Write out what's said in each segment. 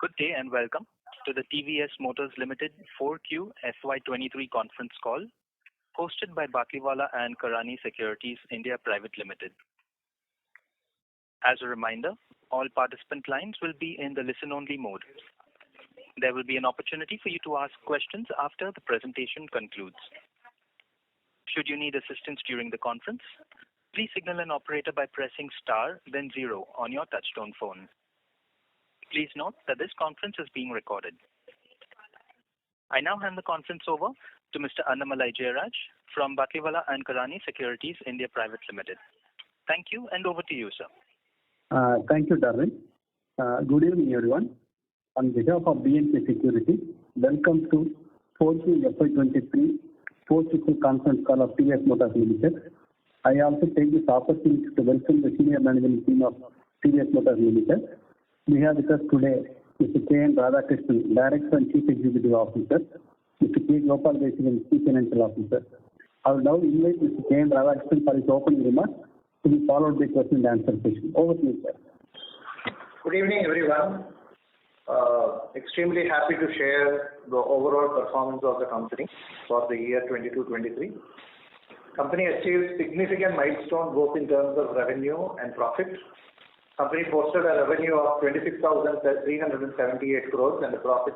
Good day and welcome to the TVS Motors Limited 4Q FY23 conference call hosted by Batlivala and Karani Securities India Private Limited. As a reminder, all participant lines will be in the listen-only mode. There will be an opportunity for you to ask questions after the presentation concludes. Should you need assistance during the conference, please signal an operator by pressing star then 0 on your touchtone phone. Please note that this conference is being recorded. I now hand the conference over to Mr. Annamalai Jayaraj from Batlivala and Karani Securities India Private Limited. Thank you and over to you, sir. Thank you, Darwin. Good evening, everyone. On behalf of BNK Securities, welcome to 4Q FY23 post-issue conference call of TVS Motors Limited. I also take this opportunity to welcome the senior management team of TVS Motors Limited. We have with us today Mr. K.N. Radhakrishnan, Director and Chief Executive Officer, Mr. K. Gopal Desikan, Chief Financial Officer. I will now invite Mr. K.N. Radhakrishnan for his opening remarks to be followed by question and answer session. Over to you, sir. Good evening, everyone. Extremely happy to share the overall performance of the company for the year 22-23. Company achieved significant milestone both in terms of revenue and profit. Company posted a revenue of 26,378 crores and a profit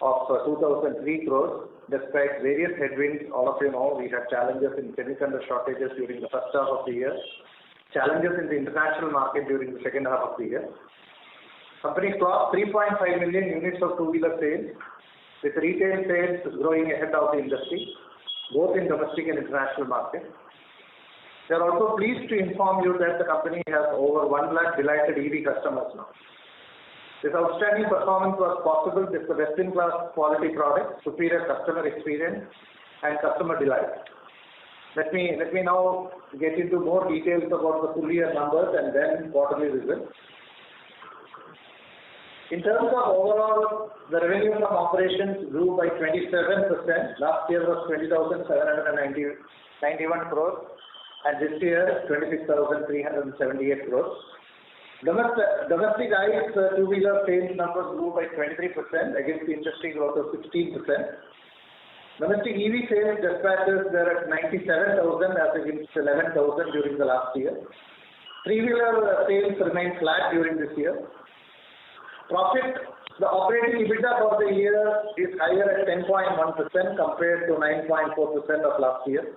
of 2,003 crores. Despite various headwinds, all of you know we had challenges in semiconductor shortages during the first half of the year, challenges in the international market during the second half of the year. Company clocked 3.5 million units of two-wheeler sales, with retail sales growing ahead of the industry, both in domestic and international market. We are also pleased to inform you that the company has over 1 lakh delighted EV customers now. This outstanding performance was possible with the best-in-class quality product, superior customer experience, and customer delight. Let me now get into more details about the full year numbers and then quarterly results. In terms of overall, the revenue from operations grew by 27%. Last year was 20,791 crores. And this year, 26,378 crores. Domestic ICE two-wheeler sales numbers grew by 23% against the industry growth of 16%. Domestic EV sales dispatches were at 97,000 as against 11,000 during the last year. Three-wheeler sales remained flat during this year. Profit, the operating EBITDA for the year is higher at 10.1% compared to 9.4% of last year.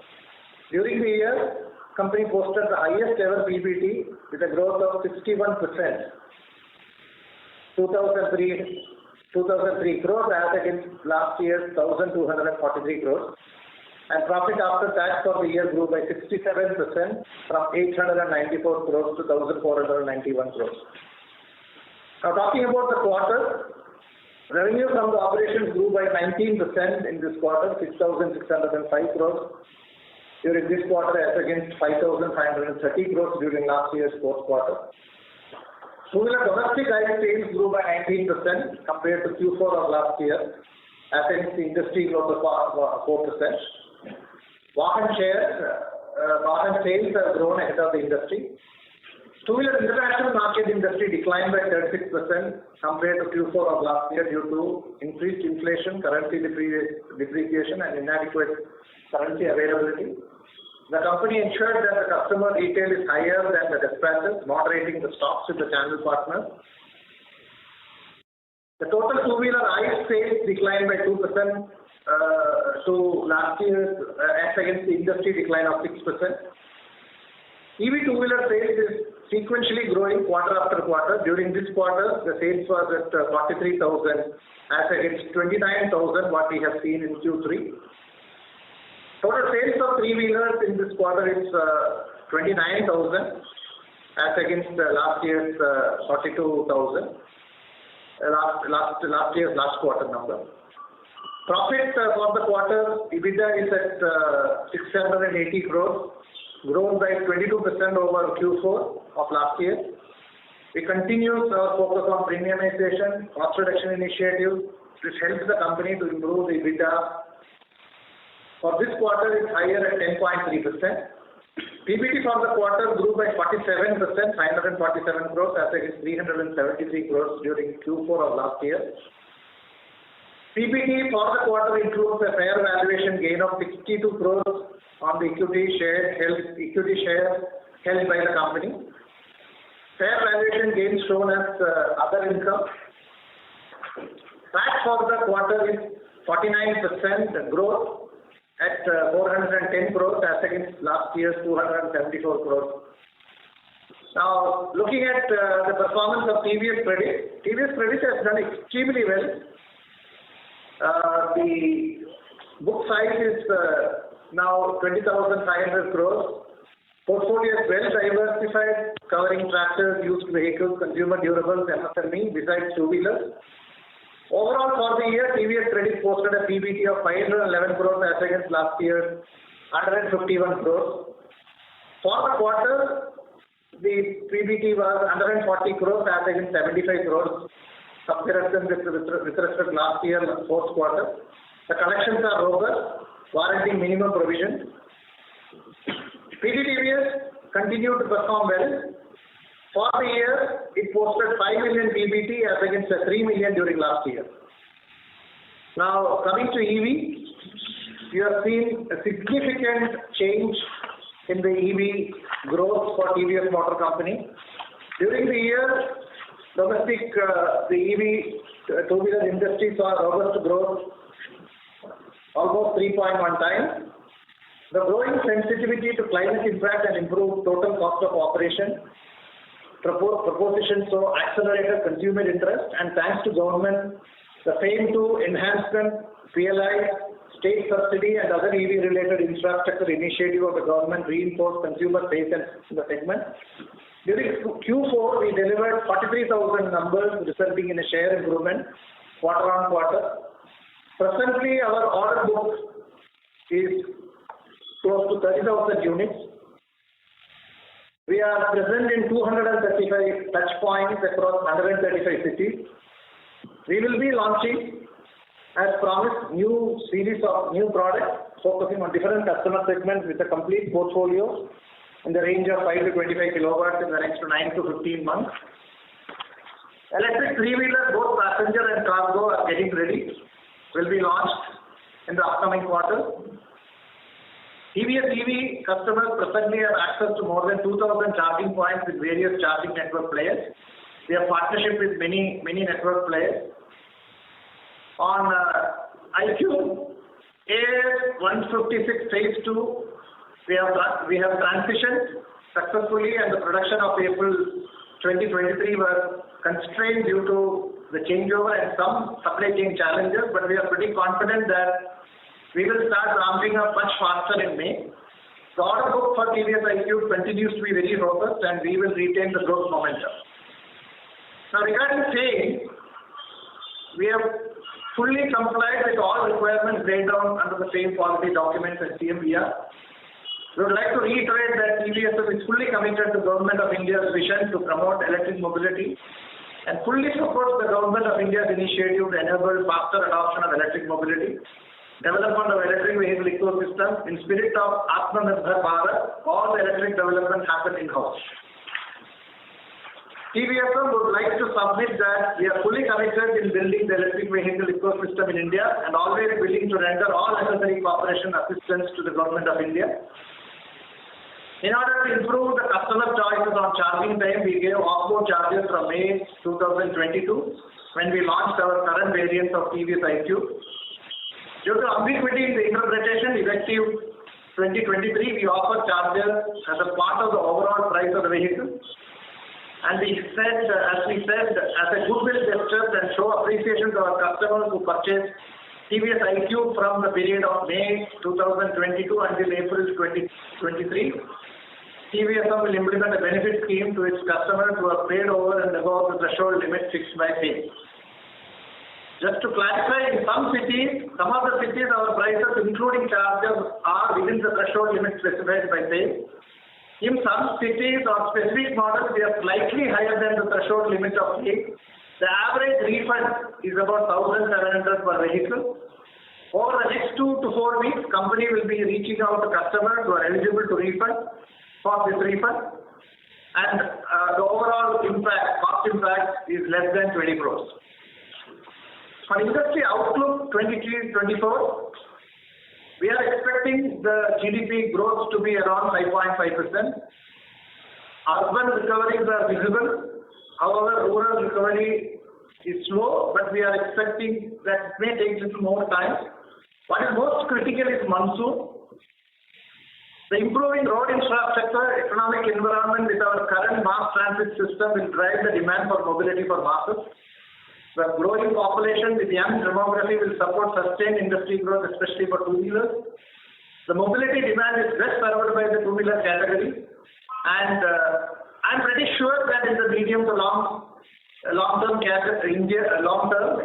During the year, company posted the highest ever PBT with a growth of 61%, 2,003 crores as against last year's 1,243 crores. And profit after tax for the year grew by 67% from 894 crores to 1,491 crores. Now talking about the quarter, revenue from the operations grew by 19% in this quarter, 6,605 crores. During this quarter as against 5,530 crores during last year's fourth quarter. Two-wheeler domestic ICE sales grew by 19% compared to Q4 of last year as against the industry growth of 4%. Vahan sales have grown ahead of the industry. Two-wheeler international market industry declined by 36% compared to Q4 of last year due to increased inflation, currency depreciation and inadequate currency availability. The company ensured that the customer retail is higher than the dispatches, moderating the stocks with the channel partners. The total two-wheeler ICE sales declined by 2% to last year's as against the industry decline of 6%. EV two-wheeler sales is sequentially growing quarter after quarter. During this quarter, the sales was at 43,000 as against 29,000 what we have seen in Q3. Total sales of three-wheelers in this quarter is 29,000 as against last year's 42,000. Last year's last quarter number. Profit for the quarter, EBITDA is at 680 crores, grown by 22% over Q4 of last year. We continue our focus on premiumization, cost reduction initiatives, which helps the company to improve the EBITDA. For this quarter, it's higher at 10.3%. PBT for the quarter grew by 47%, 547 crores as against 373 crores during Q4 of last year. PBT for the quarter includes a fair valuation gain of 62 crores on the equity share held by the company. Fair valuation gains shown as other income. PAT for the quarter is 49% growth at 410 crores as against last year's 274 crores. Now, looking at the performance of TVS Credit, TVS Credit has done extremely well. The book size is now 20,500 crores. Portfolio is well diversified, covering tractors, used vehicles, consumer durables, MSME, besides two-wheelers. Overall, for the year, TVS Credit posted a PBT of 511 crores as against last year's 151 crores. For the quarter, the PBT was 140 crores as against 75 crores. Comparison with respect to last year, fourth quarter. The collections are robust, warranting minimum provision. TVS continued to perform well. For the year, it posted 5 million PBT as against 3 million during last year. Now, coming to EV, you have seen a significant change in the EV growth for TVS Motor Company. During the year, domestic, the EV two-wheeler industry saw robust growth, almost 3.1 times. The growing sensitivity to climate impact and improved total cost of operation proposition so accelerated consumer interest, and thanks to government, the FAME 2 enhancement, PLI, state subsidy and other EV-related infrastructure initiative of the government reinforced consumer faith in the segment. During Q4, we delivered 43,000 numbers, resulting in a share improvement quarter on quarter. Presently, our order book is close to 30,000 units. We are present in 235 touch points across 135 cities. We will be launching, as promised, new series of new products focusing on different customer segments with a complete portfolio in the range of 5 to 25 kilowatts in the next 9 to 15 months. Electric three-wheeler, both passenger and cargo, are getting ready. Will be launched in the upcoming quarter. TVS EV customers presently have access to more than 2,000 charging points with various charging network players. We have partnership with many network players. On iQ AS156 Phase 2, we have transitioned successfully, and the production of April 2023 was constrained due to the changeover and some supply chain challenges, but we are pretty confident that we will start ramping up much faster in May. The order book for TVS iQ continues to be very robust, and we will retain the growth momentum. Now, regarding FAME, we have fully complied with all requirements laid down under the FAME policy documents and CMVR. We would like to reiterate that TVS is fully committed to Government of India's vision to promote electric mobility and fully supports the Government of India's initiative to enable faster adoption of electric mobility, development of electric vehicle ecosystem. In spirit of Atmanirbhar Bharat, all the electric development happen in-house. TVS would like to submit that we are fully committed in building the electric vehicle ecosystem in India and always willing to render all necessary cooperation assistance to the Government of India. In order to improve the customer choices on charging time, we gave off-board chargers from May 2022 when we launched our current variants of TVS iQ. Due to ambiguity in the interpretation, effective 2023, we offer chargers as a part of the overall price of the vehicle. And we said, as a goodwill gesture and show appreciation to our customers who purchased TVS iQ from the period of May 2022 until April 2023. TVS will implement a benefit scheme to its customers who have paid over and above the threshold limit fixed by FAME. Just to clarify, in some of the cities, our prices, including charges, are within the threshold limit specified by FAME. In some cities or specific models, they are slightly higher than the threshold limit of FAME. The average refund is about 1,700 per vehicle. Over the next 2 to 4 weeks, company will be reaching out to customers who are eligible to refund for this refund, and the overall cost impact is less than 20 crores. For industry outlook 23-24, we are expecting the GDP growth to be around 5.5%. Urban recoveries are visible. However, rural recovery is slow, but we are expecting that it may take a little more time. What is most critical is monsoon. The improving road infrastructure, economic environment with our current mass transit system will drive the demand for mobility for masses. The growing population with young demography will support sustained industry growth, especially for two-wheelers. The mobility demand is best served by the two-wheeler category, and I'm pretty sure that in the medium to long-term,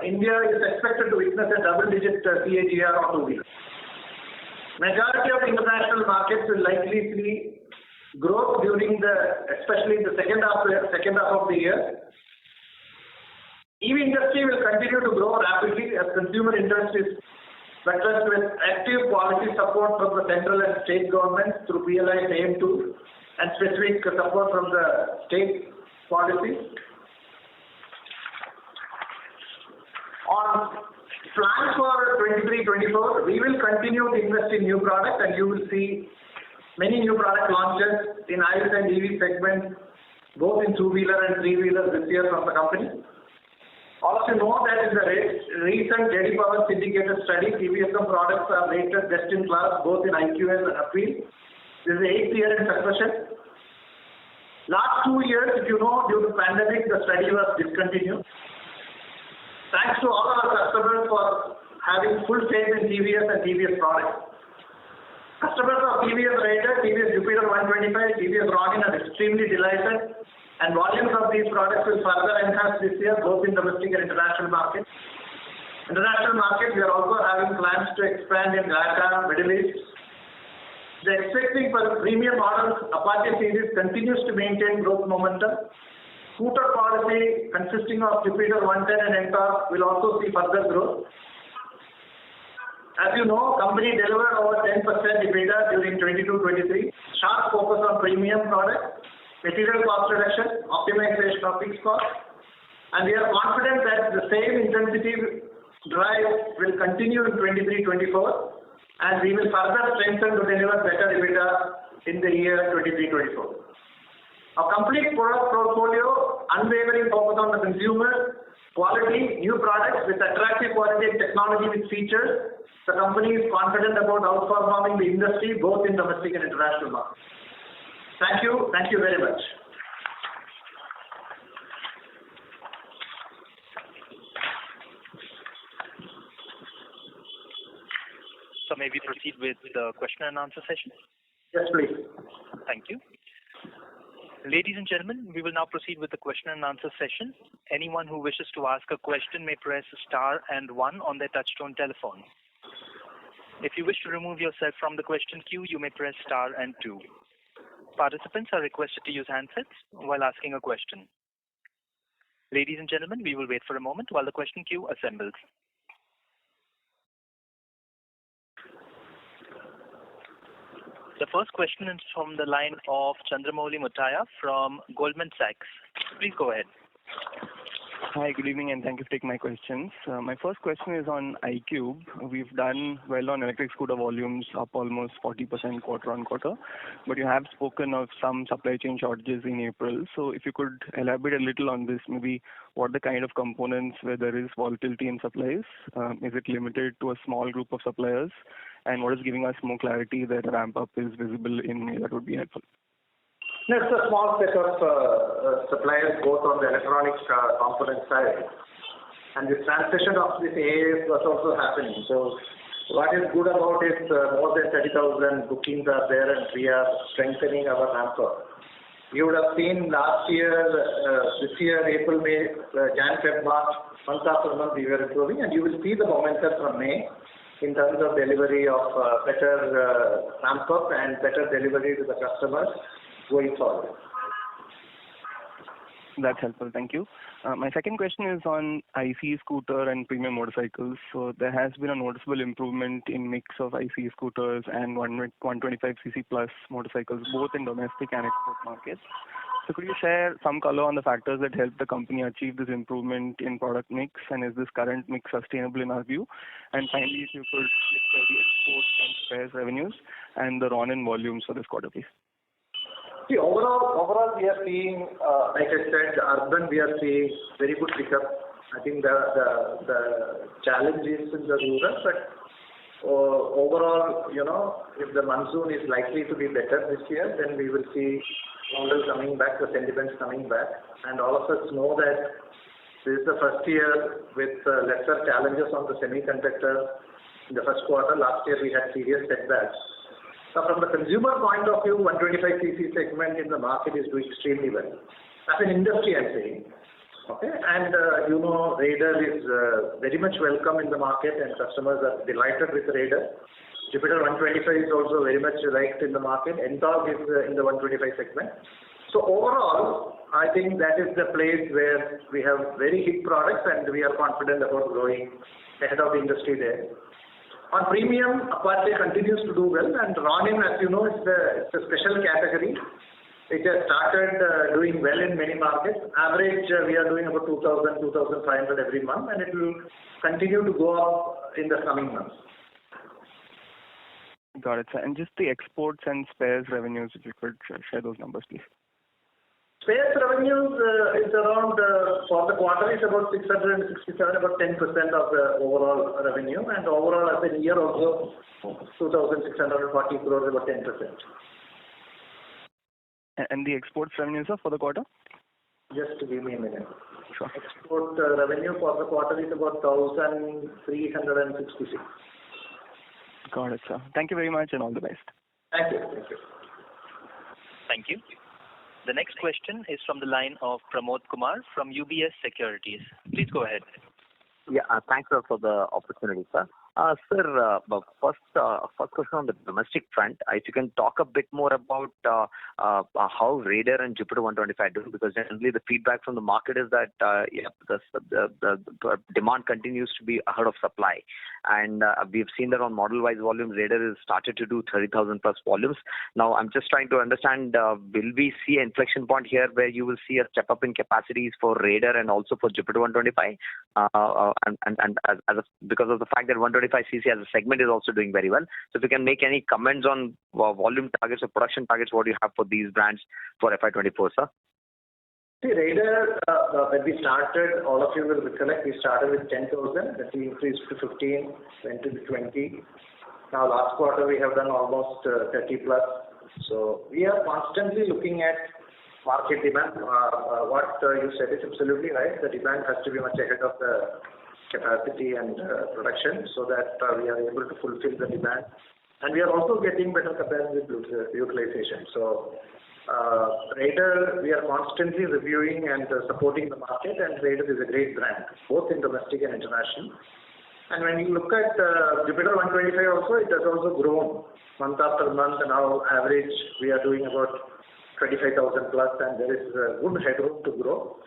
India is expected to witness a double-digit CAGR on two-wheelers. Majority of international markets will likely see growth during especially the second half of the year. EV industry will continue to grow rapidly as consumer interest is buttressed with active policy support from the central and state governments through PLI AM2 and specific support from the state policies. On plans for 23-24, we will continue to invest in new products, and you will see many new product launches in ICE and EV segments, both in two-wheeler and three-wheeler this year from the company. All of you know that in the recent JD Power syndicated study, TVS products are rated best in class both in IQS and appeal. This is the 8th year in succession. Last 2 years, if you know, due to pandemic, the study was discontinued. Thanks to all our customers for having full faith in TVS and TVS products. Customers of TVS Raider, TVS Jupiter 125, TVS Ronin are extremely delighted, and volumes of these products will further enhance this year, both in domestic and international markets. International markets, we are also having plans to expand in LATAM, Middle East. The expecting for premium models, Apache series continues to maintain growth momentum. Scooter policy consisting of Jupiter 110 and NTORQ will also see further growth. As you know, company delivered over 10% EBITDA during 22-23. Sharp focus on premium products, material cost reduction, optimization of fixed costs, and we are confident that the same intensity drive will continue in 23-24, and we will further strengthen to deliver better EBITDA in the year 23-24. Our complete product portfolio, unwavering focus on the consumer, quality, new products with attractive quality and technology with features. The company is confident about outperforming the industry both in domestic and international markets. Thank you. Thank you very much. So may we proceed with the question and answer session? Yes, please. Thank you. Ladies and gentlemen, we will now proceed with the question and answer session. Anyone who wishes to ask a question may press star and 1 on their touchtone telephone. If you wish to remove yourself from the question queue, you may press star and 2. Participants are requested to use handsets while asking a question. Ladies and gentlemen, we will wait for a moment while the question queue assembles. The first question is from the line of Chandramouli Muthiah from Goldman Sachs. Please go ahead. Hi, good evening, and thank you for taking my questions. My first question is on iQube. We've done well on electric scooter volumes, up almost 40% quarter on quarter, but you have spoken of some supply chain shortages in April. So if you could elaborate a little on this, maybe what the kind of components where there is volatility in supplies, is it limited to a small group of suppliers, and what is giving us more clarity that a ramp-up is visible in May, that would be helpful. It's a small set of suppliers, both on the electronics component side, and the transition of this AAS was also happening. So what is good about it, more than 30,000 bookings are there, and we are strengthening our ramp-up. You would have seen last year, this year, April, May, Jan, Feb, March, month after month we were improving, and you will see the momentum from May in terms of delivery of better ramp-up and better delivery to the customers going forward. That's helpful. Thank you. My second question is on IC scooter and premium motorcycles. So there has been a noticeable improvement in mix of IC scooters and 125cc plus motorcycles, both in domestic and export markets. So could you share some color on the factors that helped the company achieve this improvement in product mix, and is this current mix sustainable in our view? And finally, if you could share the export and spares revenues and the Ronin volumes for this quarter, please. See, overall, we are seeing, like I said, urban, we are seeing very good pickup. I think the challenge is in the rural, but overall, if the monsoon is likely to be better this year, then we will see rural coming back, the sentiments coming back. And all of us know that this is the first year with lesser challenges on the semiconductor. In the first quarter, last year we had serious setbacks. So from the consumer point of view, 125cc segment in the market is doing extremely well. As an industry, I'm saying. Okay, and Raider is very much welcome in the market, and customers are delighted with Raider. Jupiter 125 is also very much liked in the market. Ntorq is in the 125 segment. So overall, I think that is the place where we have very hit products, and we are confident about growing ahead of the industry there. On premium, Apache continues to do well, and Ronin, as you know, it's a special category. It has started doing well in many markets. Average, we are doing about 2,000, 2,500 every month, and it will continue to go up in the coming months. Got it, sir. And just the exports and spares revenues, if you could share those numbers, please. Spares revenues is around, for the quarter, is about 667, about 10% of the overall revenue, and overall as a year also, 2,640 crores, about 10%. And the exports revenues, sir, for the quarter? Just give me a minute. Sure. Export revenue for the quarter is about 1,366. Got it, sir. Thank you very much, and all the best. Thank you. Thank you. The next question is from the line of Pramod Kumar from UBS Securities. Please go ahead. Yeah, thanks for the opportunity, sir. Sir, first question on the domestic front. If you can talk a bit more about how Raider and Jupiter 125 do, because generally the feedback from the market is that the demand continues to be ahead of supply, and we've seen that on model-wise volumes, Raider has started to do 30,000 plus volumes. Now, I'm just trying to understand, will we see an inflection point here where you will see a step up in capacities for Raider and also for Jupiter 125, because of the fact that 125cc as a segment is also doing very well. So if you can make any comments on volume targets or production targets, what do you have for these brands for FY24, sir? See, Raider, when we started, all of you will recollect, we started with 10,000, then we increased to 15, went to 20. Now last quarter we have done almost 30 plus. So we are constantly looking at market demand. What you said is absolutely right. The demand has to be much ahead of the capacity and production, so that we are able to fulfill the demand. And we are also getting better capacity utilization. So Raider, we are constantly reviewing and supporting the market, and Raider is a great brand, both in domestic and international. And when you look at Jupiter 125 also, it has also grown month after month, and now average we are doing about 25,000 plus, and there is good headroom to grow.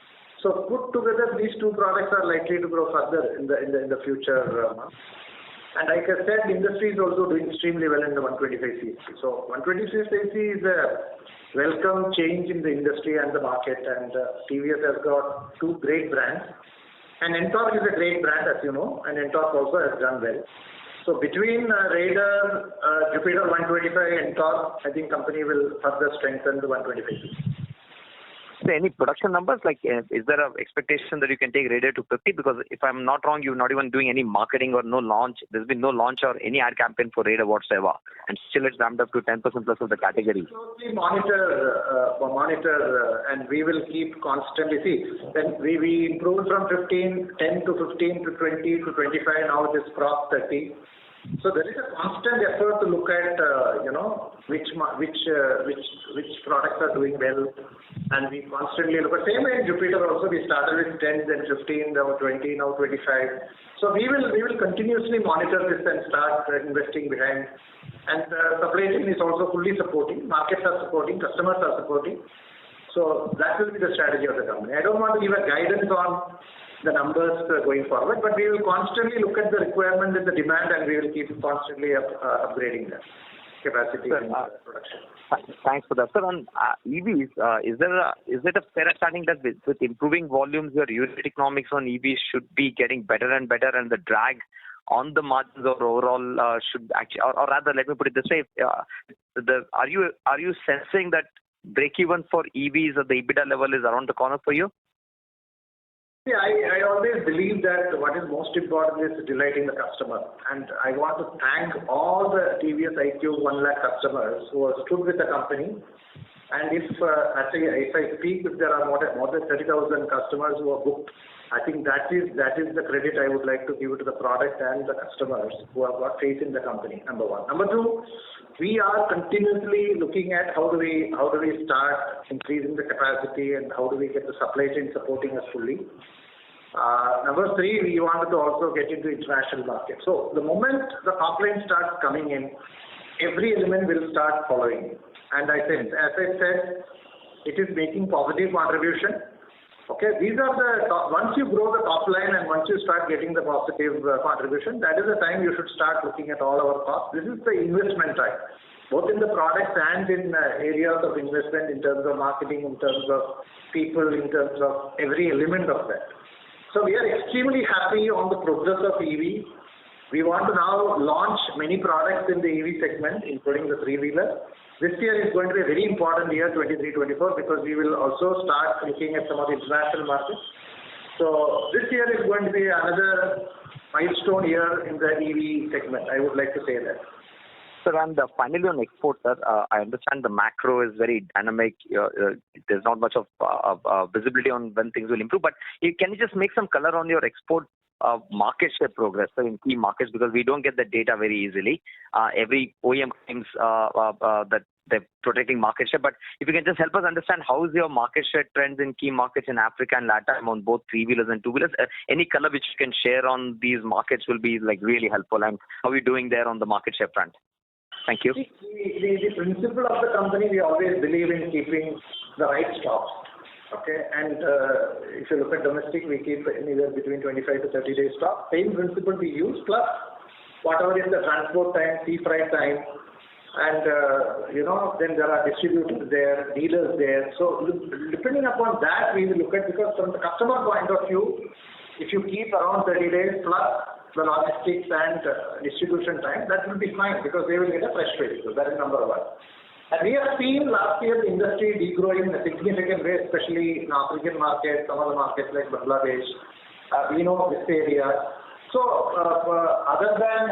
So put together, these two products are likely to grow further in the future months. And like I said, the industry is also doing extremely well in the 125cc. So 125cc is a welcome change in the industry and the market, and TVS has got two great brands. And Ntorq is a great brand, as you know, and Ntorq also has done well. So between Raider, Jupiter 125 and Ntorq, I think company will further strengthen the 125cc. So any production numbers, like is there an expectation that you can take Raider to 50? Because if I'm not wrong, you're not even doing any marketing or no launch. There's been no launch or any ad campaign for Raider whatsoever, and still it's ramped up to 10% plus of the category. We monitor, and we will keep constantly. See, then we improved from 10 to 15 to 20 to 25. Now it is crossed 30. So there is a constant effort to look at, which products are doing well, and we constantly look at. Same way in Jupiter also, we started with 10, then 15, now 20, now 25. So we will continuously monitor this and start investing behind. And supply chain is also fully supporting. Markets are supporting. Customers are supporting. So that will be the strategy of the company. I don't want to give a guidance on the numbers going forward, but we will constantly look at the requirement and the demand, and we will keep constantly upgrading the capacity and production. Thanks for that, sir. On EVs, is it a fair understanding that with improving volumes, your unit economics on EVs should be getting better and better, and the drag on the margins or overall should actually, or rather, let me put it this way: are you sensing that break even for EVs at the EBITDA level is around the corner for you? Yeah, I always believe that what is most important is delighting the customer, and I want to thank all the TVS iQube 1 lakh customers who have stood with the company. And if I speak, if there are more than 30,000 customers who are booked, I think that is the credit I would like to give to the product and the customers who have got faith in the company. Number one. Number two, we are continuously looking at how do we start increasing the capacity and how do we get the supply chain supporting us fully. Number three, we wanted to also get into international market. So the moment the top line starts coming in, every element will start following. And as I said, it is making positive contribution. Okay, these are once you grow the top line and once you start getting the positive contribution, that is the time you should start looking at all our costs. This is the investment time, both in the products and in areas of investment in terms of marketing, in terms of people, in terms of every element of that. So we are extremely happy on the progress of EV. We want to now launch many products in the EV segment, including the three-wheeler. This year is going to be a very important year, 23-24, because we will also start looking at some of the international markets. So this year is going to be another milestone year in the EV segment. I would like to say that. Sir, and finally on exports, sir, I understand the macro is very dynamic. There's not much of visibility on when things will improve. But can you just make some color on your export market share progress in key markets, because we don't get the data very easily. Every OEM claims that they're protecting market share, but if you can just help us understand how is your market share trends in key markets in Africa and LATAM on both three-wheelers and two-wheelers. Any color which you can share on these markets will be really helpful, and how are we doing there on the market share front? Thank you. The principle of the company, we always believe in keeping the right stocks. Okay, and if you look at domestic, we keep anywhere between 25 to 30 days stock. Same principle we use, plus whatever is the transport time, sea freight time, and then there are distributors there, dealers there. So depending upon that, we will look at, because from the customer point of view, if you keep around 30 days plus the logistics and distribution time, that will be fine, because they will get a fresh vehicle. That is number one. And we have seen last year the industry degrowing in a significant way, especially in African markets, some of the markets like Bangladesh, we know this area. So other than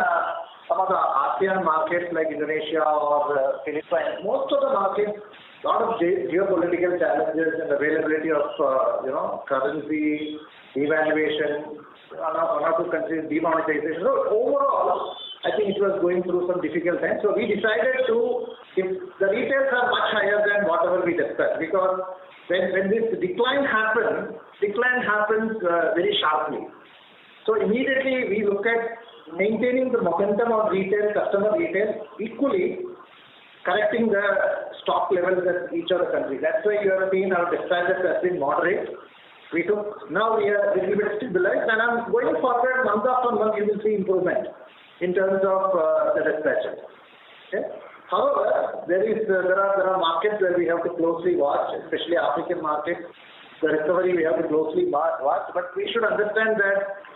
some of the ASEAN markets like Indonesia or Philippines, most of the markets, a lot of geopolitical challenges and availability of currency, devaluation, one or two countries demonetization. So overall, I think it was going through some difficult times. So we decided to, if the retails are much higher than whatever we discussed, because when this decline happens very sharply. So immediately we look at maintaining the momentum of retail, customer retail, equally correcting the stock levels at each of the countries. That's why you have seen our dispatches has been moderate. Now we are a little bit stabilized, and I'm going forward month after month you will see improvement in terms of the dispatches. Okay? However, there are markets where we have to closely watch, especially African markets. The recovery we have to closely watch, but we should understand that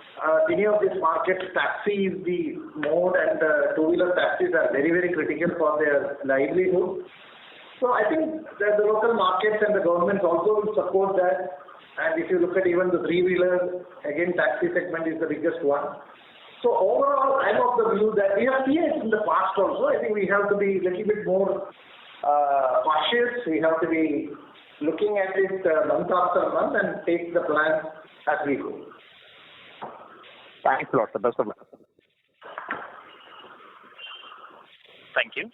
many of these markets, taxi is the mode, and two-wheeler taxis are very, very critical for their livelihood. So I think that the local markets and the governments also will support that. And if you look at even the three-wheelers, again, taxi segment is the biggest one. So overall, I'm of the view that we have seen it in the past also. I think we have to be a little bit more cautious. We have to be looking at it month after month and take the plan as we go. Thanks a lot, sir. Best of luck. Thank you.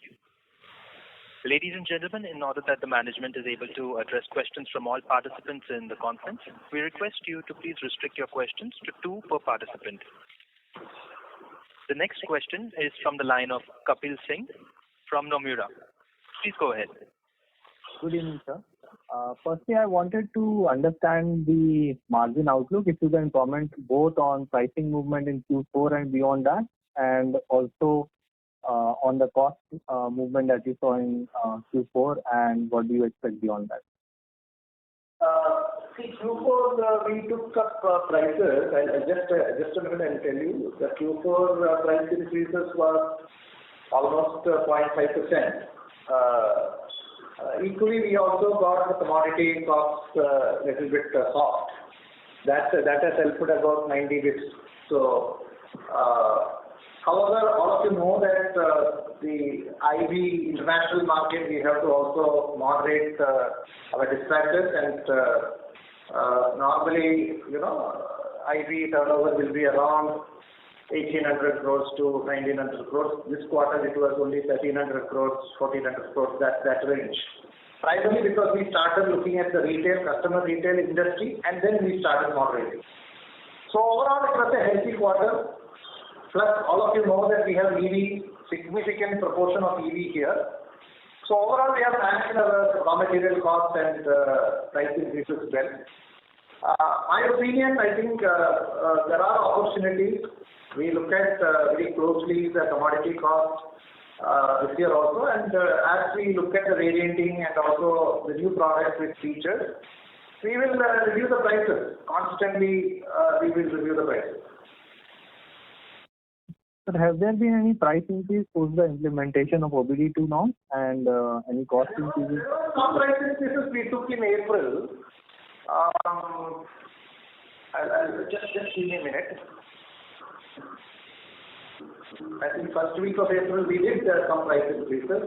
Ladies and gentlemen, in order that the management is able to address questions from all participants in the conference, we request you to please restrict your questions to 2 per participant. The next question is from the line of Kapil Singh from Nomura. Please go ahead. Good evening, sir. Firstly, I wanted to understand the margin outlook. If you can comment both on pricing movement in Q4 and beyond that, and also on the cost movement that you saw in Q4, and what do you expect beyond that? See, Q4 we took up prices. Just a minute, I'll tell you. The Q4 price increases was almost 0.5%. Equally, we also got the commodity costs little bit soft. That has helped about 90 bits. So, however, all of you know that the IV international market, we have to also moderate our dispatches, and normally, IV turnover will be around 1,800 crores to 1,900 crores. This quarter it was only 1,300 crores, 1,400 crores, that range. Primarily because we started looking at the customer retail industry, and then we started moderating. So overall, it was a healthy quarter. Plus, all of you know that we have significant proportion of EV here. So overall, we have managed our raw material costs and price increases well. My opinion, I think there are opportunities. We look at very closely the commodity cost this year also, and as we look at the varianting and also the new products with features, we will review the prices. Constantly, we will review the prices. But has there been any price increase post the implementation of OBD2 now, and any cost increases? Some price increases we took in April. Just give me a minute. I think first week of April we did some price increases.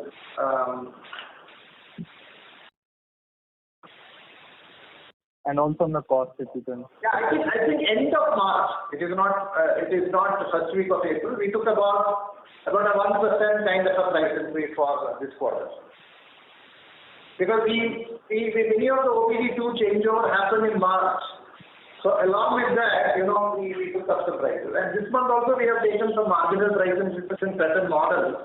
And also on the cost, if you can. Yeah, I think end of March. It is not the first week of April. We took about a 1% kind of a price increase for this quarter. Because many of the OBD2 changeover happened in March. So along with that, we took up the prices. And this month also we have taken some marginal price increases in certain models.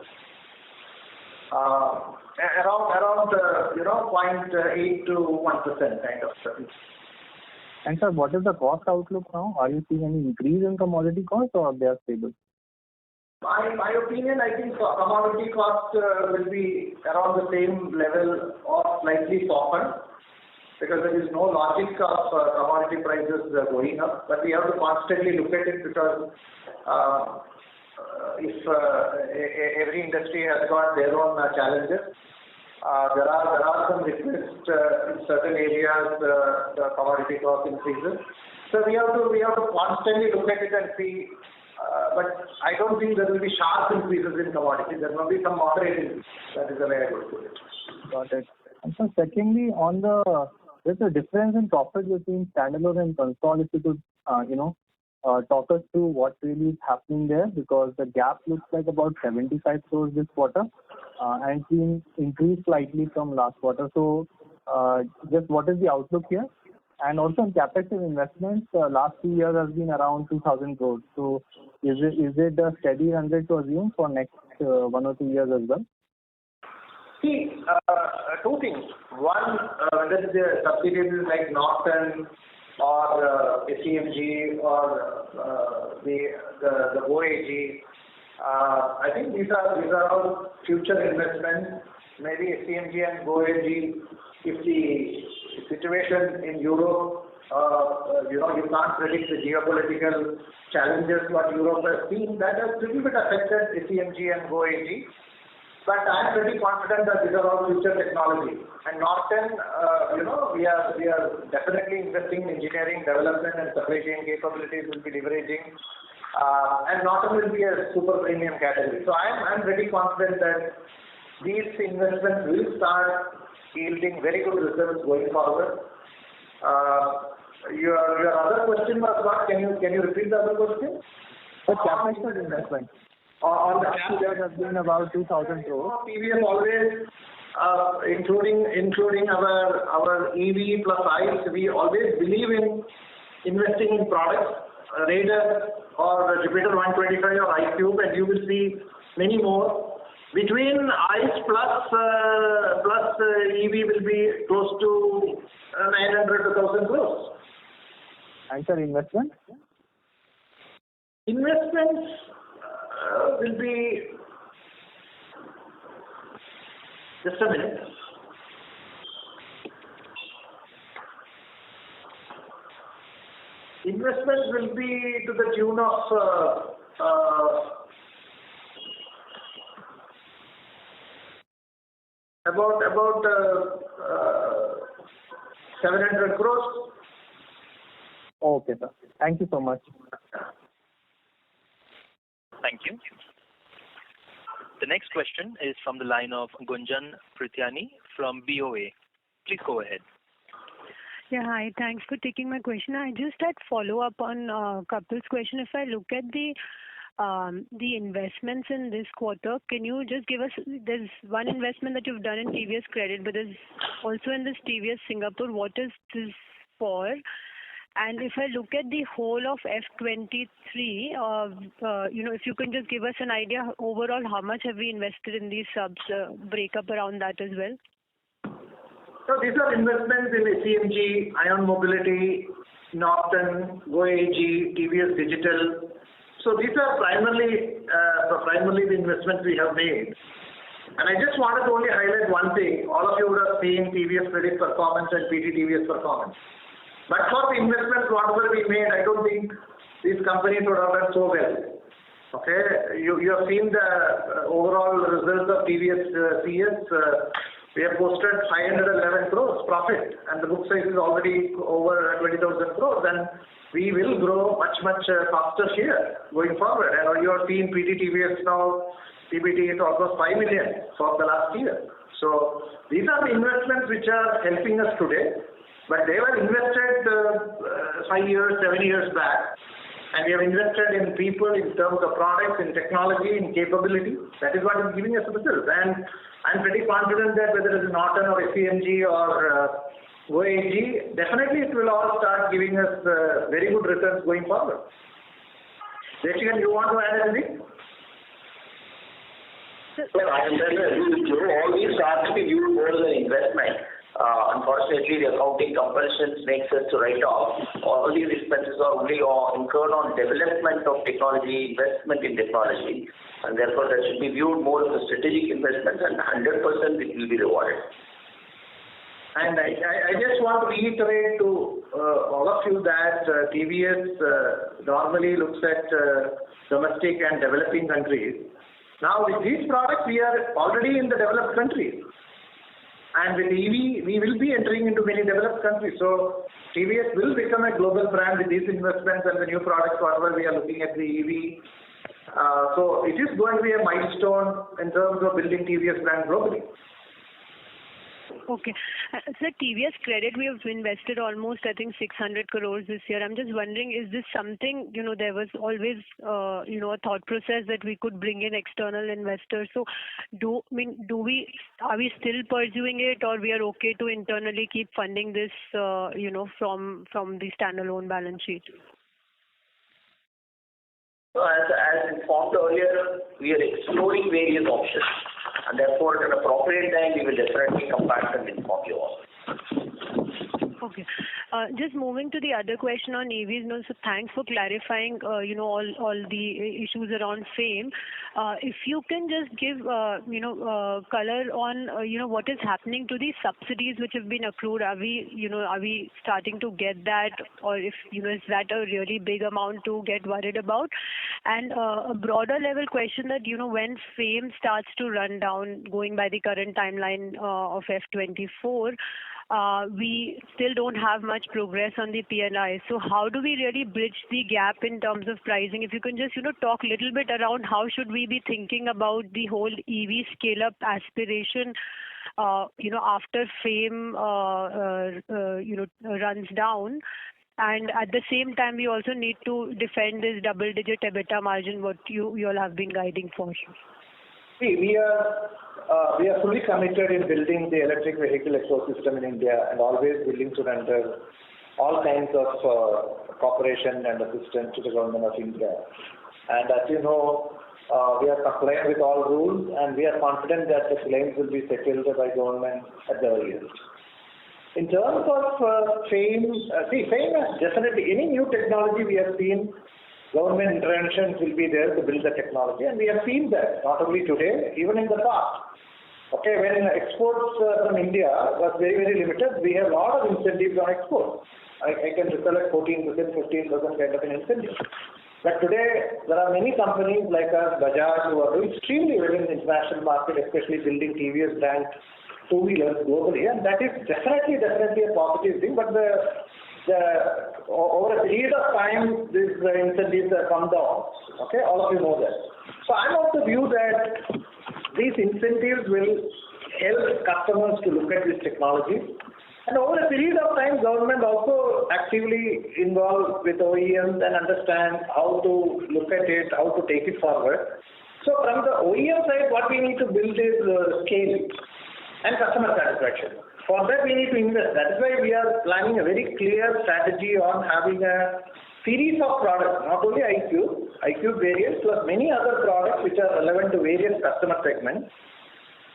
Around 0.8 to 1% kind of stuff. And sir, what is the cost outlook now? Are you seeing any increase in commodity costs, or they are stable? My opinion, I think commodity cost will be around the same level or slightly softened, because there is no logic of commodity prices going up. But we have to constantly look at it, because if every industry has got their own challenges, there are some requests in certain areas, the commodity cost increases. So we have to constantly look at it and see. But I don't think there will be sharp increases in commodities. There will be some moderate increases. That is the way I would put it. Got it. And so secondly, there's a difference in profit between standalone and consolidated. If you could, talk us through what really is happening there, because the gap looks like about 75 crores this quarter, and seen increased slightly from last quarter. So, just what is the outlook here? And also in capex investments, last 2 years has been around 2,000 crores. So, is it a steady run rate to assume for next 1 or 2 years as well? See, two things. One, whether the subsidiaries like Norton or SEMG or the OAG, I think these are all future investments. Maybe SEMG and OAG, if the situation in Europe, you can't predict the geopolitical challenges what Europe has seen, that has a little bit affected SEMG and OAG. But I am pretty confident that these are all future technology. And Norton, we are definitely investing in engineering, development, and supply chain capabilities will be leveraging. And Norton will be a super premium category. So I am pretty confident that these investments will start yielding very good results going forward. Your other question was what? Can you repeat the other question? The capex investment. On the last year has been about 2,000 crores. TVS always, including our EV plus ICE, we always believe in investing in products, Raider or Jupiter 125 or iQube, and you will see many more. Between ICE plus EV will be close to 900 to 1,000 crores. And sir, investment? Investments will be, just a minute. Investments will be to the tune of about 700 crores. Okay, sir. Thank you so much. Thank you. The next question is from the line of Gunjan Prithyani from BOA. Please go ahead. Yeah, hi. Thanks for taking my question. I just had follow-up on Kapil's question. If I look at the investments in this quarter, can you just give us, there's one investment that you've done in TVS Credit, but there's also in this TVS Singapore. What is this for? And if I look at the whole of F23, if you can just give us an idea overall, how much have we invested in these subs, breakup around that as well? So these are investments in SEMG, Ion Mobility, Norton, GoAG, TVS Digital. So these are primarily the investments we have made. And I just wanted to only highlight one thing. All of you would have seen TVS Credit performance and PT TVS performance. But for the investments, whatever we made, I don't think these companies would have done so well. Okay, you have seen the overall results of TVS CS. We have posted 511 crores profit, and the book size is already over 20,000 crores, and we will grow much faster here going forward. And you have seen PT TVS now, PBT is almost 5 million for the last year. So these are the investments which are helping us today. But they were invested 5 years, 7 years back, and we have invested in people in terms of products, in technology, in capability. That is what is giving us results. And I'm pretty confident that whether it is Norton or SEMG or GoAG, definitely it will all start giving us very good returns going forward. Jessica, you want to add anything? Well, I am agree with you. All these have to be viewed more as an investment. Unfortunately, the accounting compulsions makes us to write off. All these expenses are only incurred on development of technology, investment in technology, and therefore that should be viewed more as a strategic investment, and 100% it will be rewarded. And I just want to reiterate to all of you that TVS normally looks at domestic and developing countries. Now with these products, we are already in the developed countries. And with EV, we will be entering into many developed countries. So TVS will become a global brand with these investments and the new products, whatever we are looking at the EV. So it is going to be a milestone in terms of building TVS brand globally. Okay. So TVS Credit, we have invested almost, I think, 600 crores this year. I'm just wondering, is this something, there was always, a thought process that we could bring in external investors. So are we still pursuing it, or we are okay to internally keep funding this, from the standalone balance sheet? So as informed earlier, we are exploring various options, and therefore at an appropriate time we will definitely come back and inform you all. Okay. Just moving to the other question on EVs. So thanks for clarifying, all the issues around FAME. If you can just give, color on, what is happening to the subsidies which have been accrued. Are we starting to get that, or is that a really big amount to get worried about? And a broader level question that, when FAME starts to run down, going by the current timeline of F24, we still don't have much progress on the PLI. So how do we really bridge the gap in terms of pricing? If you can just, talk a little bit around how should we be thinking about the whole EV scale-up aspiration, after FAME, runs down. And at the same time, we also need to defend this double-digit EBITDA margin, what you all have been guiding for. See, we are fully committed in building the electric vehicle ecosystem in India, and always willing to render all kinds of cooperation and assistance to the government of India. And as you know, We are compliant with all rules, and we are confident that the claims will be settled by government at the earliest. In terms of FAME, FAME is definitely any new technology we have seen, government interventions will be there to build the technology, and we have seen that not only today, even in the past. Okay, when exports from India was very, very limited, we have a lot of incentives on exports. I can recollect 14%, 15% kind of an incentive. But today, there are many companies like us, Bajaj, who are doing extremely well in the international market, especially building TVS brand two-wheelers globally, and that is definitely a positive thing. But over a period of time, these incentives have come down. Okay, all of you know that. So I'm of the view that these incentives will help customers to look at this technology. And over a period of time, government also actively involved with OEMs and understand how to look at it, how to take it forward. So from the OEM side, what we need to build is scale and customer satisfaction. For that, we need to invest. That is why we are planning a very clear strategy on having a series of products, not only iQube variants, plus many other products which are relevant to various customer segments.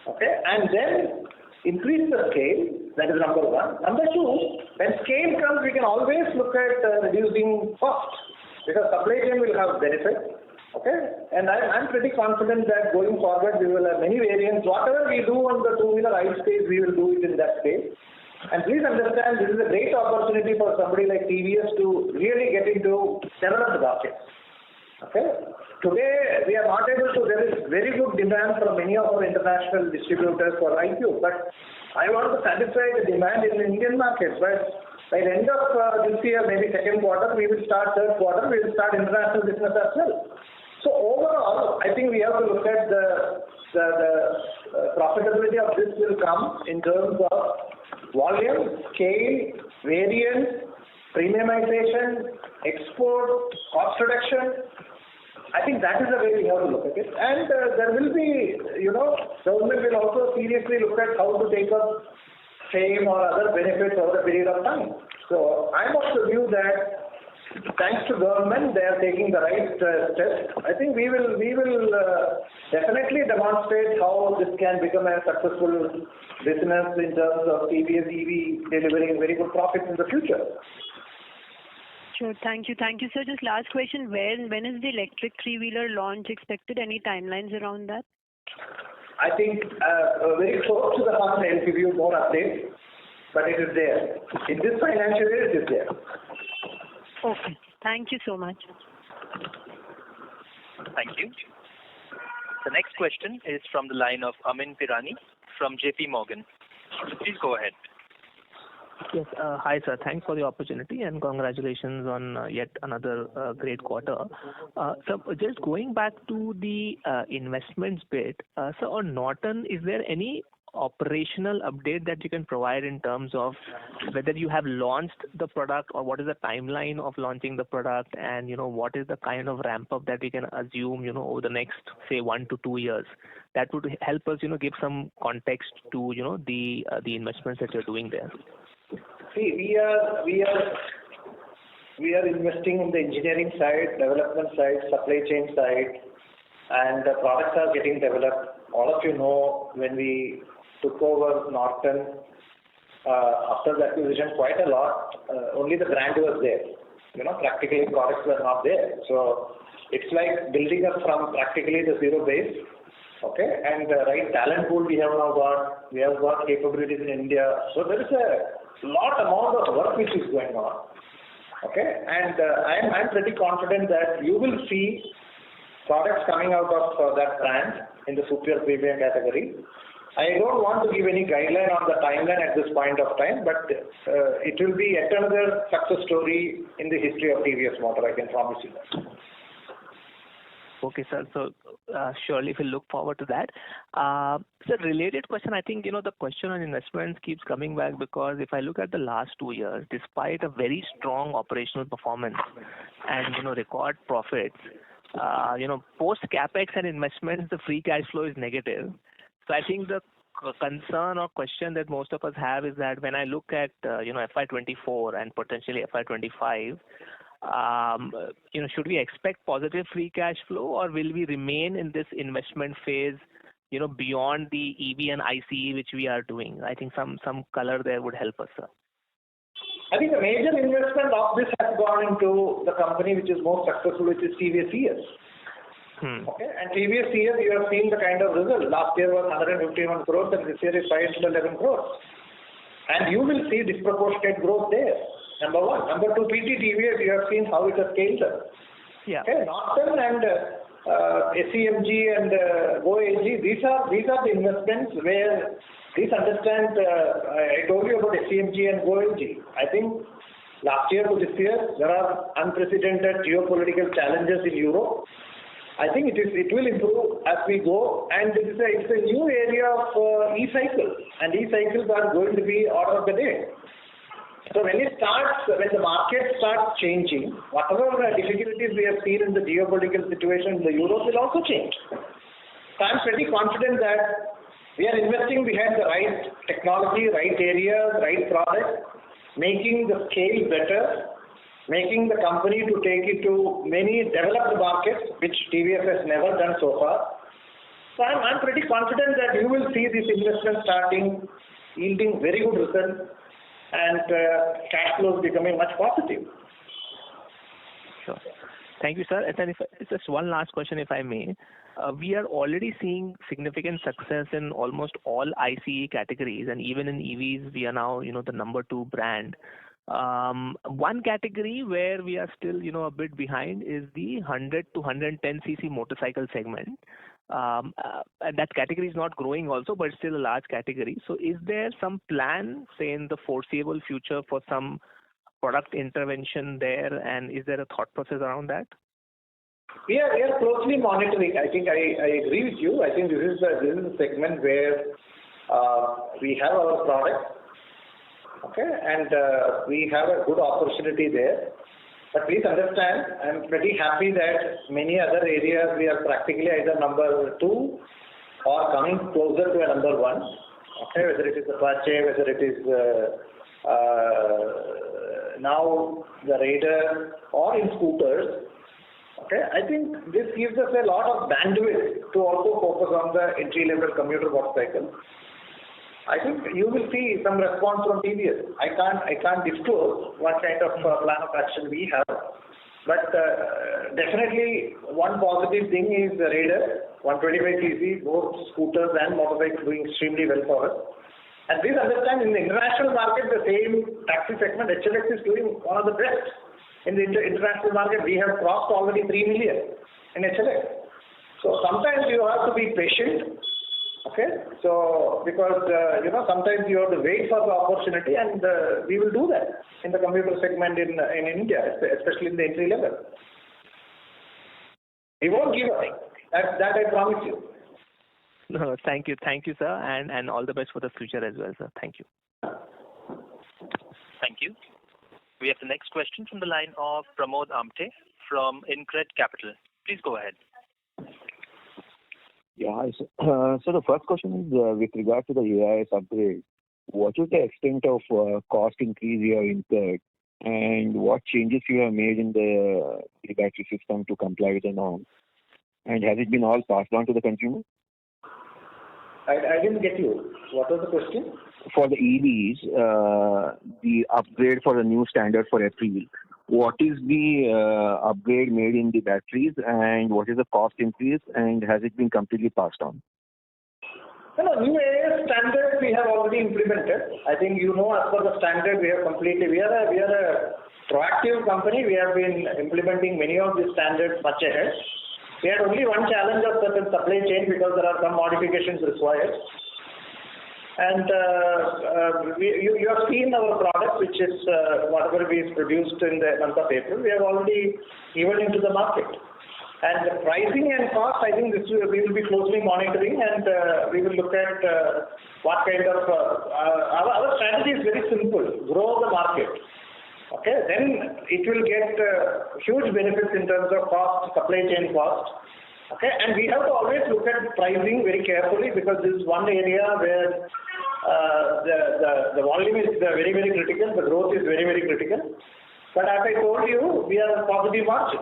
Okay, and then increase the scale. That is number one. Number two, when scale comes, we can always look at reducing costs because supply chain will have benefits. Okay, and I'm pretty confident that going forward we will have many variants. Whatever we do on the two-wheeler ICE space, we will do it in that space. And please understand, this is a great opportunity for somebody like TVS to really get into develop the market. Okay, today we are not able to. There is very good demand from many of our international distributors for iQube, but I want to satisfy the demand in the Indian market. But by the end of this year, maybe second quarter, we will start third quarter, we will start international business as well. So overall, I think we have to look at the profitability of this will come in terms of volume, scale, variance, premiumization, export, cost reduction. I think that is the way we have to look at it. And there will be, government will also seriously look at how to take up FAME or other benefits over a period of time. So I'm of the view that thanks to government, they are taking the right steps. I think we will definitely demonstrate how this can become a successful business in terms of TVS EV delivering very good profits in the future. Sure, thank you, sir. Just last question: when is the electric three-wheeler launch expected? Any timelines around that? I think very close to the month, I'll give you more updates, but it is there. In this financial year, it is there. Okay. Thank you so much. Thank you. The next question is from the line of Amin Pirani from JP Morgan. Please go ahead. Yes. Hi, sir. Thanks for the opportunity and congratulations on yet another great quarter. So just going back to the investments bit, so on Norton, is there any operational update that you can provide in terms of whether you have launched the product or what is the timeline of launching the product, and what is the kind of ramp up that we can assume over the next, say, 1 to 2 years? That would help us give some context to the investments that you're doing there. See, we are investing in the engineering side, development side, supply chain side, and the products are getting developed. All of you know, when we took over Norton, after the acquisition, quite a lot, only the brand was there. Practically products were not there. So it's like building up from practically the zero base. Okay, and the right talent pool we have now got. We have got capabilities in India. So there is a amount of work which is going on. Okay, and I'm pretty confident that you will see products coming out of that brand in the super premium category. I don't want to give any guideline on the timeline at this point of time, but it will be yet another success story in the history of TVS Motor, I can promise you that. Okay, sir. So surely we'll look forward to that. So related question, I think, the question on investments keeps coming back because if I look at the last 2 years, despite a very strong operational performance and, record profits, post CapEx and investments, the free cash flow is negative. So I think the concern or question that most of us have is that when I look at, FY24 and potentially FY25, should we expect positive free cash flow, or will we remain in this investment phase, beyond the EV and ICE which we are doing? I think some color there would help us, sir. I think the major investment of this has gone into the company which is most successful, which is TVS. Okay, and TVS, you have seen the kind of result. Last year was 151 crores and this year is 511 crores. And you will see disproportionate growth there. Number one. Number two, PT TVS, you have seen how it has scaled up. Yeah. Okay, Norton and SEMG and GoAG, these are the investments where, please understand, I told you about SEMG and GoAG. I think last year to this year, there are unprecedented geopolitical challenges in Europe. I think it will improve as we go, and it's a new area of e-cycle, and e-cycles are going to be order of the day. So when the market starts changing, whatever difficulties we have seen in the geopolitical situation in the Europe will also change. So I'm pretty confident that we are investing behind the right technology, right areas, right products, making the scale better, making the company to take it to many developed markets, which TVS has never done so far. So I'm pretty confident that you will see this investment starting yielding very good results and cash flows becoming much positive. Sure. Thank you, sir. And then just one last question, if I may. We are already seeing significant success in almost all ICE categories, and even in EVs, we are now, the number 2 brand. One category where we are still, a bit behind is the 100 to 110 cc motorcycle segment. And that category is not growing also, but it's still a large category. So is there some plan, say, in the foreseeable future for some product intervention there, and is there a thought process around that? We are closely monitoring. I think I agree with you. I think this is a segment where we have our product, okay, and we have a good opportunity there. But please understand, I'm pretty happy that many other areas we are practically either number 2 or coming closer to a number 1. Okay, whether it is Apache, whether it is now the Raider or in scooters. Okay, I think this gives us a lot of bandwidth to also focus on the entry-level commuter motorcycle. I think you will see some response from TVS. I can't disclose what kind of plan of action we have, but definitely one positive thing is the Raider 125 cc, both scooters and motorcycles doing extremely well for us. And please understand, in the international market, the same taxi segment, HLX is doing one of the best. In the international market, we have crossed already 3 million in HLX. So sometimes you have to be patient. Okay, so because sometimes you have to wait for the opportunity, and we will do that in the commuter segment in India, especially in the entry level. We won't give up. That I promise you. No, thank you, sir, and all the best for the future as well, sir. Thank you. Thank you. We have the next question from the line of Pramod Amte from InCred Capital. Please go ahead. Yeah, hi, sir. So the first question is with regard to the AIS upgrade. What is the extent of cost increase you have incurred, and what changes you have made in the battery system to comply with the norm? And has it been all passed on to the consumer? I didn't get you. What was the question? For the EVs, the upgrade for the new standard for April, what is the upgrade made in the batteries, and what is the cost increase, and has it been completely passed on? No, new AIS standard we have already implemented. I think as per the standard we are a proactive company. We have been implementing many of these standards much ahead. We had only one challenge of certain supply chain because there are some modifications required. And you have seen our product, which is whatever we produced in the month of April. We have already given into the market. And the pricing and cost, I think we will be closely monitoring, and we will look at what kind of our strategy is very simple: grow the market. Okay, then it will get huge benefits in terms of cost, supply chain cost. Okay, and we have to always look at pricing very carefully, because this is one area where the volume is very, very critical, the growth is very, very critical. But as I told you, we are a positive margin.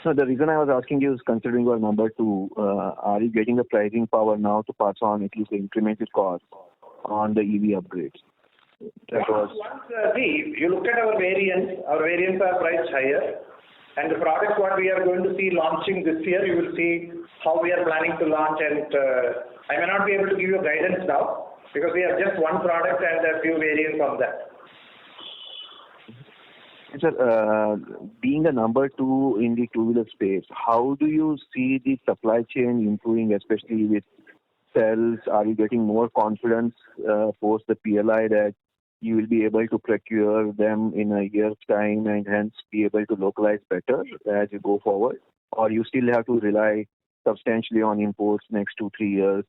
So the reason I was asking you is considering your number two, are you getting the pricing power now to pass on at least the incremental cost on the EV upgrades? See, you look at our variants are priced higher. And the products what we are going to see launching this year, you will see how we are planning to launch. And I may not be able to give you guidance now because we have just one product and a few variants on that. Sir, being the number two in the two-wheeler space, how do you see the supply chain improving, especially with cells? Are you getting more confidence post the PLI that you will be able to procure them in a year's time and hence be able to localize better as you go forward? Or you still have to rely substantially on imports next 2-3 years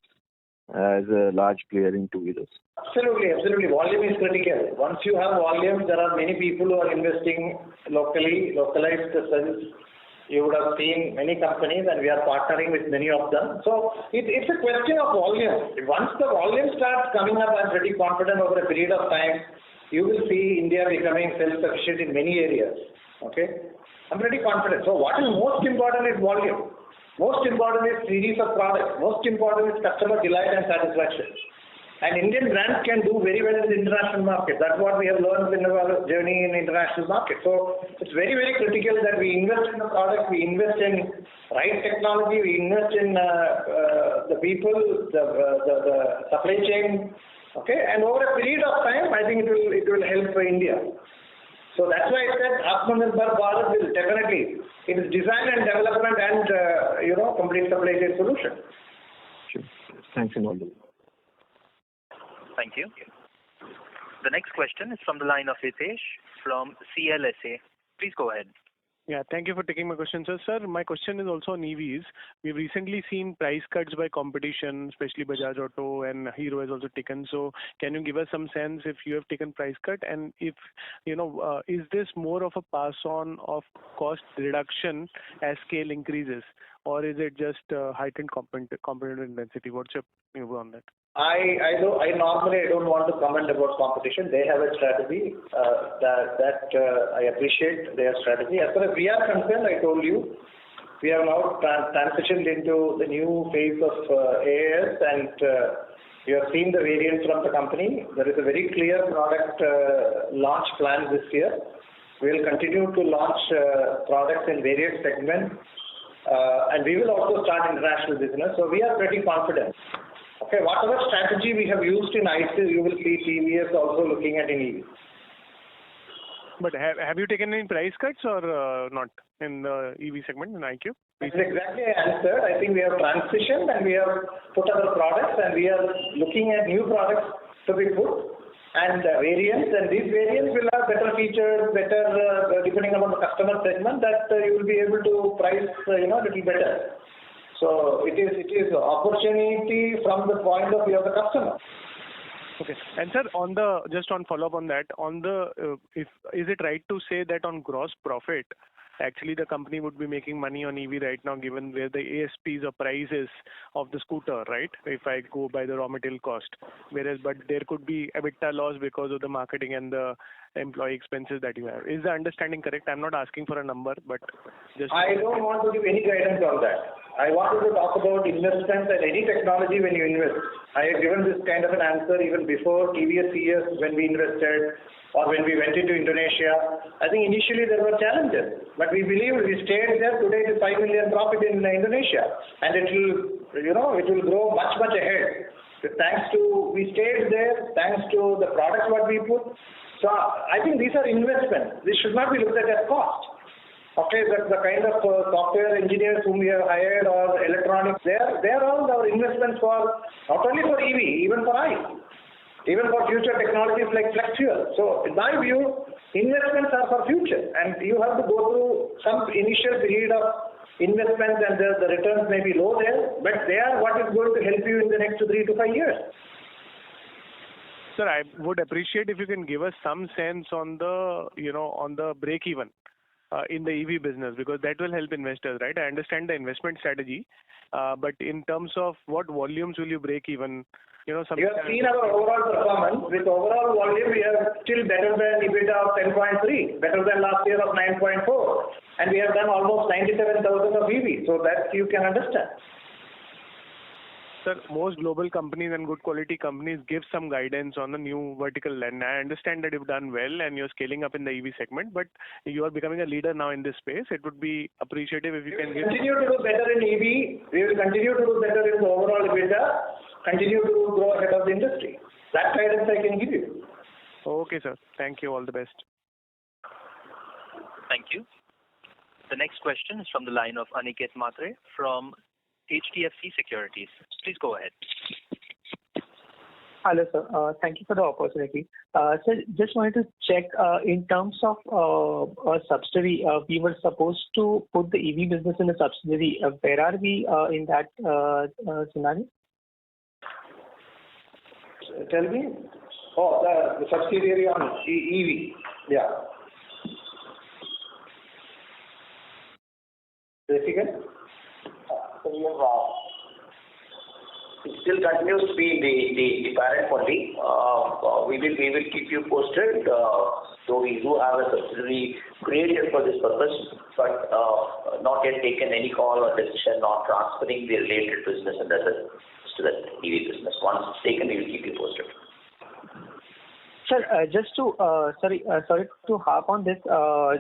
as a large player in two-wheelers? Absolutely. Volume is critical. Once you have volume, there are many people who are investing locally, localized cells. You would have seen many companies and we are partnering with many of them. So it's a question of volume. Once the volume starts coming up, I'm pretty confident over a period of time, you will see India becoming self-sufficient in many areas. Okay? I'm pretty confident. So what is most important is volume. Most important is series of products. Most important is customer delight and satisfaction. And Indian brands can do very well in the international market. That's what we have learned in our journey in international market. So it's very, very critical that we invest in the product, we invest in right technology, we invest in the people, the supply chain. Okay, and over a period of time, I think it will help India. So that's why I said Atmanirbhar Bharat will definitely. It is design and development and complete supply chain solution. Sure. Thanks and all. Thank you. The next question is from the line of Hitesh from CLSA. Please go ahead. Yeah, thank you for taking my question, sir. Sir, my question is also on EVs. We've recently seen price cuts by competition, especially Bajaj Auto and Hero has also taken. So can you give us some sense if you have taken price cut and if, is this more of a pass on of cost reduction as scale increases or is it just heightened competitive intensity? What's your view on that? I normally don't want to comment about competition. They have a strategy that I appreciate their strategy. As far as we are concerned, I told you, we have now transitioned into the new phase of AAS and you have seen the variants from the company. There is a very clear product launch plan this year. We will continue to launch products in various segments and we will also start international business. So we are pretty confident. Okay, whatever strategy we have used in ICE, you will see TVS also looking at in EV. But have you taken any price cuts or not in the EV segment in iQube? That's exactly I answered. I think we have transitioned and we have put our products and we are looking at new products to be put and variants and these variants will have better features, better depending upon the customer segment that you will be able to price little better. So it is opportunity from the point of view of the customer. Okay. And sir, just on follow up on that, is it right to say that on gross profit, actually the company would be making money on EV right now given where the ASPs or prices of the scooter, right? If I go by the raw material cost. But there could be EBITDA loss because of the marketing and the employee expenses that you have. Is the understanding correct? I'm not asking for a number, but just... I don't want to give any guidance on that. I wanted to talk about investments and any technology when you invest. I have given this kind of an answer even before TVS CS when we invested or when we went into Indonesia. I think initially there were challenges, but we believe we stayed there. Today it is 5 million profit in Indonesia and it will grow much ahead. We stayed there thanks to the products what we put. So I think these are investments. This should not be looked at as cost. Okay, the kind of software engineers whom we have hired or electronics, they are all our investments for not only for EV, even for ICE, even for future technologies like flex fuel. So in my view, investments are for future, and you have to go through some initial period of investments, and the returns may be low there, but they are what is going to help you in the next 3 to 5 years. Sir, I would appreciate if you can give us some sense on the break even. In the EV business, because that will help investors, right? I understand the investment strategy, but in terms of what volumes will you break even some. You have seen our overall performance. With overall volume, we are still better than EBITDA of 10.3, better than last year of 9.4, and we have done almost 97,000 of EV. So that you can understand. Sir, most global companies and good quality companies give some guidance on the new vertical, and I understand that you've done well and you're scaling up in the EV segment, but you are becoming a leader now in this space. It would be appreciative if you can give. Continue to do better in EV. We will continue to do better in the overall EBITDA. Continue to grow ahead of the industry. That guidance I can give you. Okay, sir. Thank you. All the best. Thank you. The next question is from the line of Aniket Matre from HDFC Securities. Please go ahead. Hello, sir. Thank you for the opportunity. Sir, just wanted to check in terms of a subsidiary. We were supposed to put the EV business in a subsidiary. Where are we in that scenario? Tell me. Oh, the subsidiary on EV. Yeah. Basically. It still continues to be the parent only. We will keep you posted. So we do have a subsidiary created for this purpose, but not yet taken any call or decision on transferring the related business and others to the EV business. Once it's taken, we will keep you posted. Sir, just to sorry to harp on this.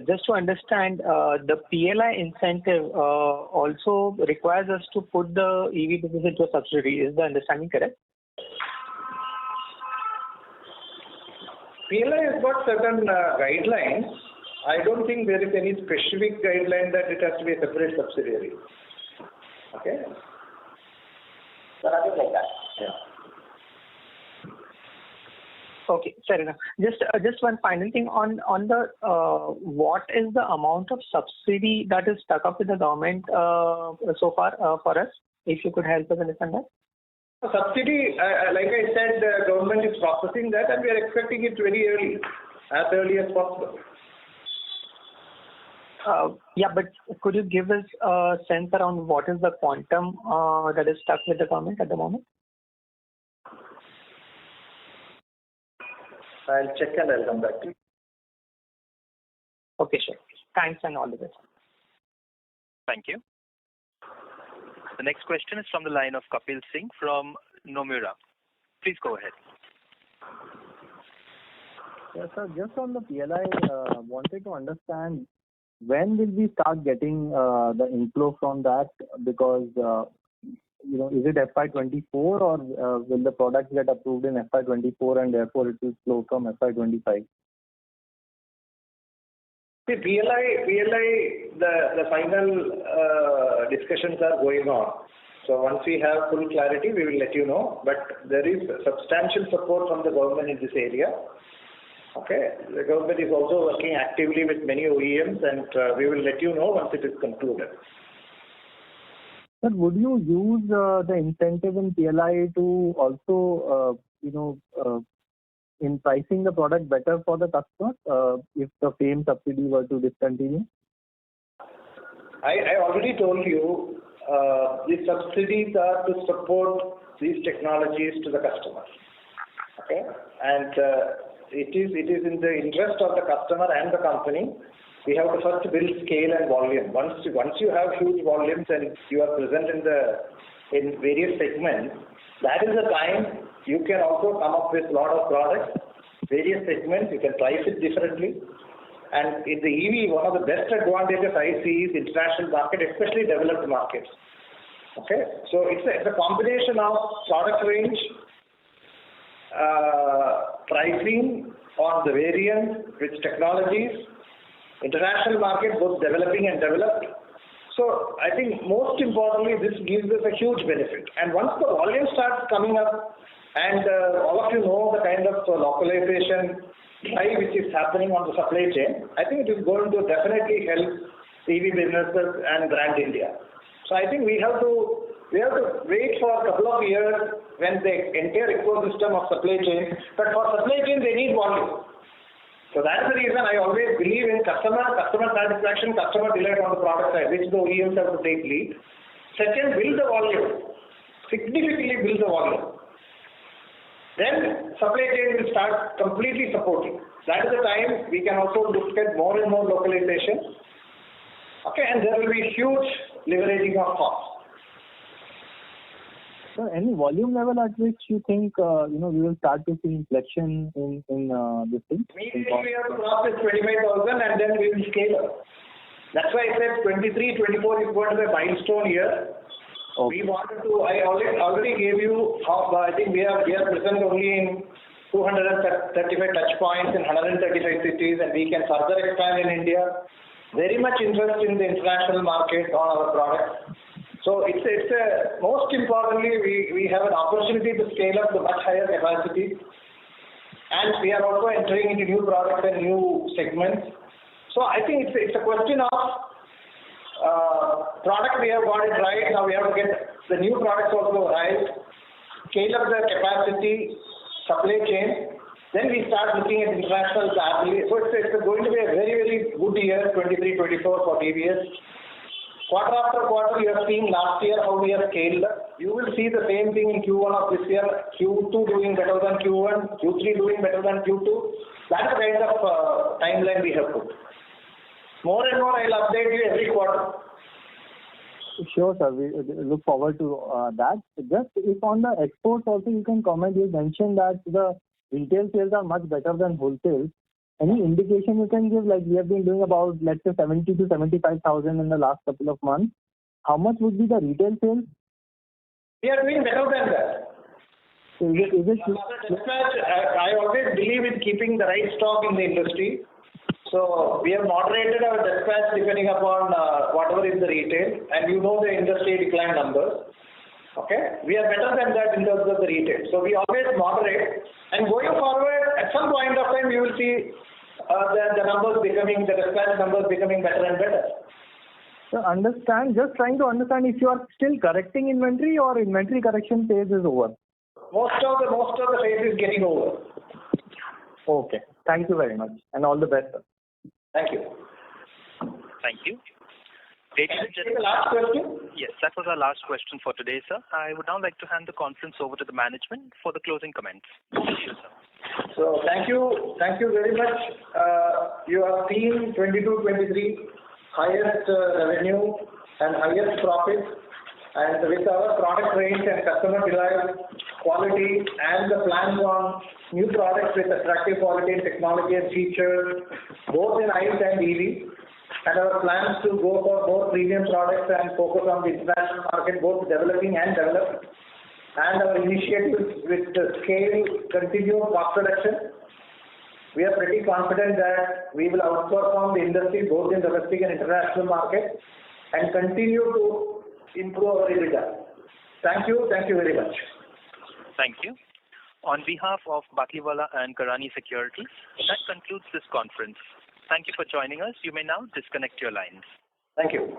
Just to understand, the PLI incentive also requires us to put the EV business into a subsidiary. Is the understanding correct? PLI has got certain guidelines. I don't think there is any specific guideline that it has to be a separate subsidiary. Okay. Nothing like that. Yeah. Okay, fair enough. Just one final thing on the what is the amount of subsidy that is stuck up with the government so far for us? If you could help us understand that. Subsidy, like I said, the government is processing that, and we are expecting it very early, as early as possible. Yeah, but could you give us a sense around what is the quantum that is stuck with the government at the moment? I'll check and I'll come back to you. Okay, sure. Thanks and all the best. Thank you. The next question is from the line of Kapil Singh from Nomura. Please go ahead. Yes, sir. Just on the PLI, wanted to understand when will we start getting the inflow from that? Because is it FY24 or will the product get approved in FY24 and therefore it will flow from FY25? See, PLI, the final discussions are going on. So once we have full clarity, we will let you know. But there is substantial support from the government in this area. Okay. The government is also working actively with many OEMs, and we will let you know once it is concluded. But would you use the incentive in PLI to also, in pricing the product better for the customer if the FAME subsidy were to discontinue? I already told you these subsidies are to support these technologies to the customer. Okay, and it is in the interest of the customer and the company. We have to first build scale and volume. Once you have huge volumes and you are present in various segments, that is the time you can also come up with a lot of products, various segments. You can price it differently. And in the EV, one of the best advantages I see is international market, especially developed markets. Okay, so it's a combination of product range, pricing on the variants, which technologies, international market, both developing and developed. So I think most importantly, this gives us a huge benefit. And once the volume starts coming up, and all of you know the kind of localization drive which is happening on the supply chain, I think it is going to definitely help EV businesses and brand India. So I think we have to wait for a couple of years when the entire ecosystem of supply chain. But for supply chain, they need volume. So that's the reason I always believe in customer satisfaction, customer delight on the product side, which the OEMs have to take lead. Second, build the volume. Significantly build the volume. then supply chain will start completely supporting. That is the time we can also look at more and more localization. Okay, and there will be huge leveraging of costs. So any volume level at which you think we will start to see inflection in this thing? Immediately we have to cross this 25,000 and then we will scale up. That's why I said 23, 24 is going to be a milestone year. Okay. We wanted to. I already gave you how. I think we are present only in 235 touch points in 135 cities, and we can further expand in India. Very much interest in the international market on our products. So it's most importantly we have an opportunity to scale up to much higher capacity, and we are also entering into new products and new segments. So I think it's a question of product. We have got it right. Now we have to get the new products also right, scale up the capacity, supply chain. Then we start looking at international rapidly. So it's going to be a very, very good year, 23-24 for TVS. Quarter after quarter, you have seen last year how we have scaled up. You will see the same thing in Q1 of this year. Q2 doing better than Q1, Q3 doing better than Q2. That's the kind of timeline we have put. More and more, I'll update you every quarter. Sure, sir. We look forward to that. Just if on the exports also you can comment, you mentioned that the retail sales are much better than wholesale. Any indication you can give? Like we have been doing about, let's say, 70 to 75,000 in the last couple of months. How much would be the retail sales? We are doing better than that. So is it I always believe in keeping the right stock in the industry. So we have moderated our dispatch depending upon whatever is the retail, and you know the industry decline numbers. Okay, we are better than that in terms of the retail. So we always moderate, and going forward, at some point of time, you will see the dispatch numbers becoming better and better. So just trying to understand if you are still correcting inventory or inventory correction phase is over. Most of the phase is getting over. Okay, thank you very much, and all the best, sir. Thank you. Thank you. Ladies and gentlemen, the last question? Yes, that was our last question for today, sir. I would now like to hand the conference over to the management for the closing comments. Thank you, sir. So thank you very much. You have seen 22-23 highest revenue and highest profit, and with our product range and customer delight quality and the plans on new products with attractive quality and technology and features, both in ICE and EV. And our plans to go for more premium products and focus on the international market, both developing and developed. And our initiatives with the scale, continued cost reduction. We are pretty confident that we will outperform the industry both in domestic and international market and continue to improve our EBITDA. Thank you very much. Thank you. On behalf of Batlivala and Karani Securities, that concludes this conference. Thank you for joining us. You may now disconnect your lines. Thank you.